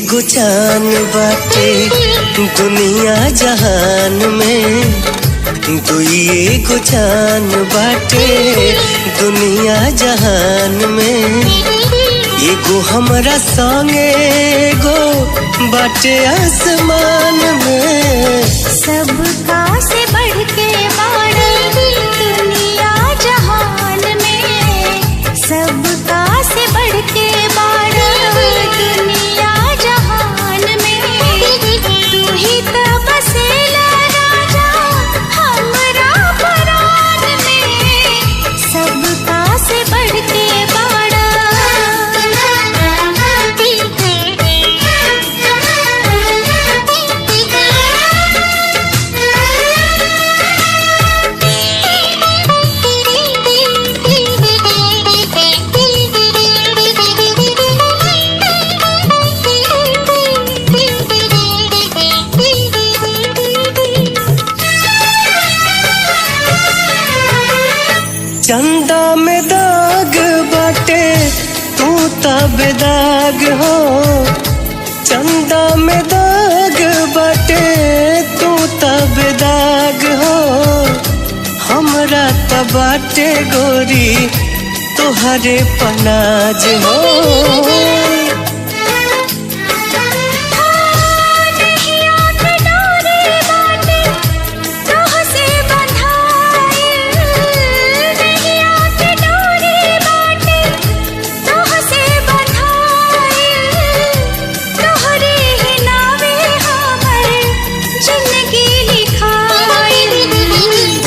एगो चान बाटे दुनिया जहान में, दुई एगो चान बाटे दुनिया जहान में। एगो हमरा संगे एगो बाटे आसमान में। सबका से बढ़ के बाड़ा दुनिया जहान में, सबका से बढ़ के बाड़ा दुनिया जहान में। तू ही तो बसेला राजा हमरा परान में, सबका से बढ़ के बाड़ा। चंदा में दाग बाटे तू तब दाग हो, चंदा में दाग बाटे तू तब दाग हो। हमरा तब बाटे गोरी तुहरे पनाज हो।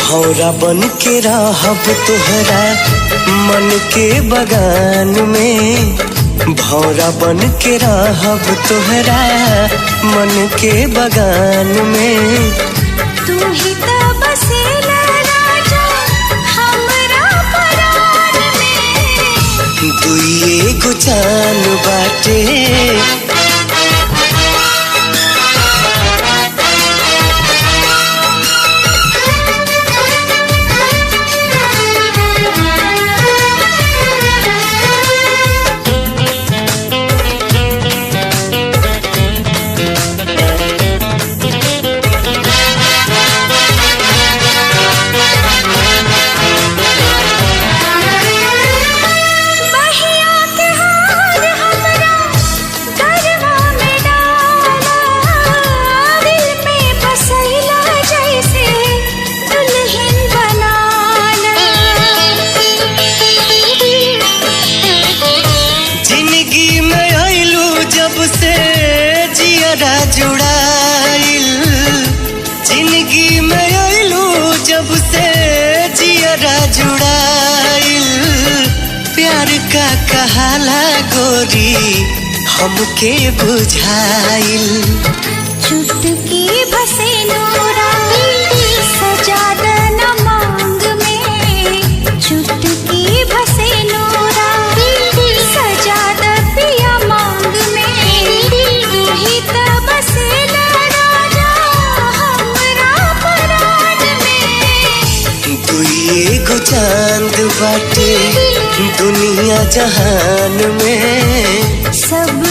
भौरा बन के रहब तोहरा मन के बगान में, भौरा बन के रहब तोहरा मन के बगान में। तू ही तो बसेला राजा हमरा परान में। दुई एगो चान बाटे जुड़ाइल। जिंदगी में आइलू जब से जियरा जुड़ाइल। प्यार का कहाला गोरी हमके बुझाइल। चुटकी बसे नूरा सजा देना मांग में, चुटकी बसे नूरा सजा दे पिया मांग में। तू ही तो बसेला राजा हमरा परान में। दुई एगो चांद बाटे दुनिया जहान में, सब